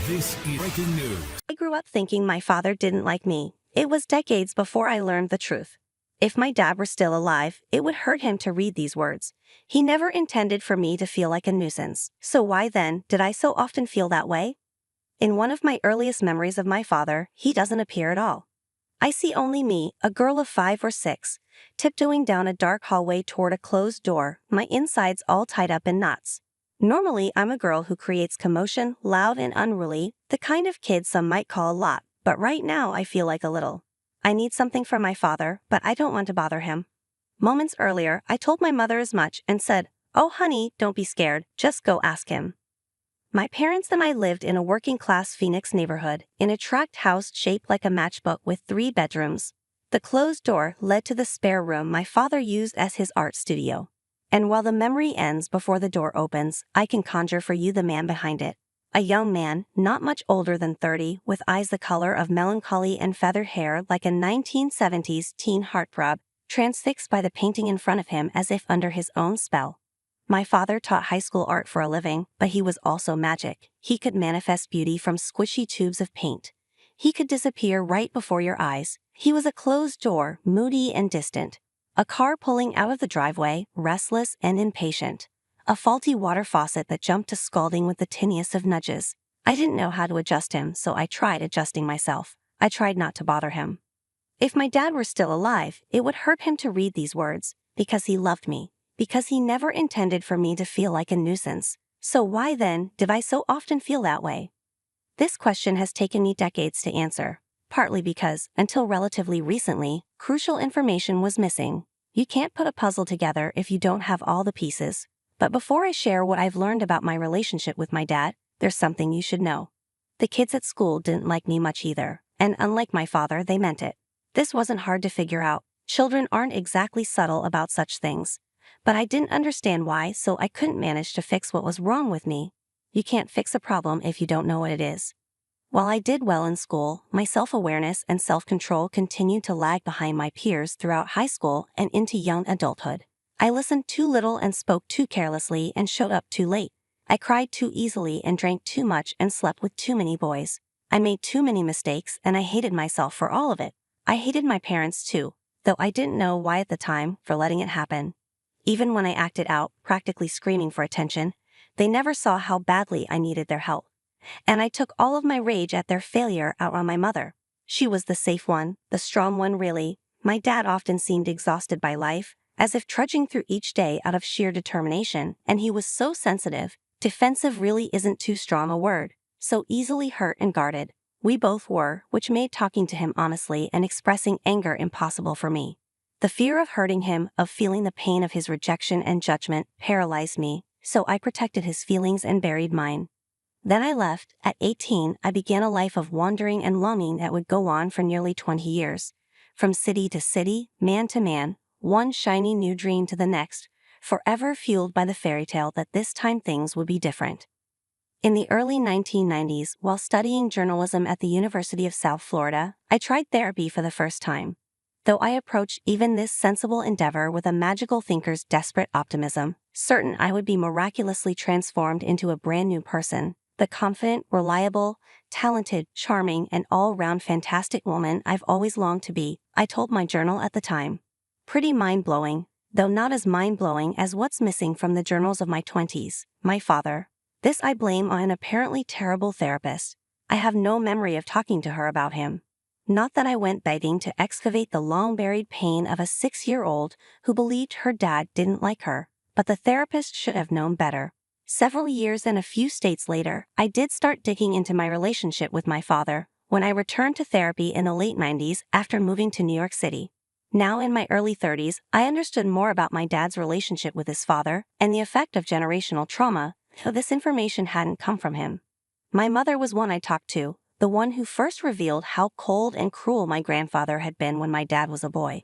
This is breaking news. I grew up thinking my father didn't like me. It was decades before I learned the truth. If my dad were still alive, it would hurt him to read these words. He never intended for me to feel like a nuisance. So why then did I so often feel that way? In one of my earliest memories of my father, he doesn't appear at all. I see only me, a girl of 5 or 6, tiptoeing down a dark hallway toward a closed door, my insides all tied up in knots. Normally, I'm a girl who creates commotion, loud and unruly, the kind of kid some might call a lot, but right now I feel like a little. I need something from my father, but I don't want to bother him. Moments earlier, I told my mother as much and said, "Oh honey, don't be scared, just go ask him." My parents and I lived in a working-class Phoenix neighborhood, in a tract house shaped like a matchbook with 3 bedrooms. The closed door led to the spare room my father used as his art studio. And while the memory ends before the door opens, I can conjure for you the man behind it. A young man, not much older than 30, with eyes the color of melancholy and feathered hair like a 1970s teen heartthrob, transfixed by the painting in front of him as if under his own spell. My father taught high school art for a living, but he was also magic. He could manifest beauty from squishy tubes of paint. He could disappear right before your eyes. He was a closed door, moody and distant. A car pulling out of the driveway, restless and impatient. A faulty water faucet that jumped to scalding with the tiniest of nudges. I didn't know how to adjust him, so I tried adjusting myself. I tried not to bother him. If my dad were still alive, it would hurt him to read these words, because he loved me, because he never intended for me to feel like a nuisance. So why then did I so often feel that way? This question has taken me decades to answer. Partly because, until relatively recently, crucial information was missing. You can't put a puzzle together if you don't have all the pieces. But before I share what I've learned about my relationship with my dad, there's something you should know. The kids at school didn't like me much either, and unlike my father, they meant it. This wasn't hard to figure out. Children aren't exactly subtle about such things. But I didn't understand why, so I couldn't manage to fix what was wrong with me. You can't fix a problem if you don't know what it is. While I did well in school, my self-awareness and self-control continued to lag behind my peers throughout high school and into young adulthood. I listened too little and spoke too carelessly and showed up too late. I cried too easily and drank too much and slept with too many boys. I made too many mistakes and I hated myself for all of it. I hated my parents too, though I didn't know why at the time, for letting it happen. Even when I acted out, practically screaming for attention, they never saw how badly I needed their help. And I took all of my rage at their failure out on my mother. She was the safe one, the strong one really. My dad often seemed exhausted by life, as if trudging through each day out of sheer determination, and he was so sensitive. Defensive really isn't too strong a word. So easily hurt and guarded. We both were, which made talking to him honestly and expressing anger impossible for me. The fear of hurting him, of feeling the pain of his rejection and judgment, paralyzed me, so I protected his feelings and buried mine. Then I left. At 18, I began a life of wandering and longing that would go on for nearly 20 years. From city to city, man to man, one shiny new dream to the next, forever fueled by the fairy tale that this time things would be different. In the early 1990s, while studying journalism at the University of South Florida, I tried therapy for the first time. Though I approached even this sensible endeavor with a magical thinker's desperate optimism, certain I would be miraculously transformed into a brand new person. The confident, reliable, talented, charming, and all-round fantastic woman I've always longed to be, I told my journal at the time. Pretty mind-blowing, though not as mind-blowing as what's missing from the journals of my 20s, my father. This I blame on an apparently terrible therapist. I have no memory of talking to her about him. Not that I went begging to excavate the long-buried pain of a 6-year-old who believed her dad didn't like her, but the therapist should have known better. Several years and a few states later, I did start digging into my relationship with my father when I returned to therapy in the late 90s after moving to New York City. Now in my early 30s, I understood more about my dad's relationship with his father and the effect of generational trauma, though this information hadn't come from him. My mother was one I talked to, the one who first revealed how cold and cruel my grandfather had been when my dad was a boy.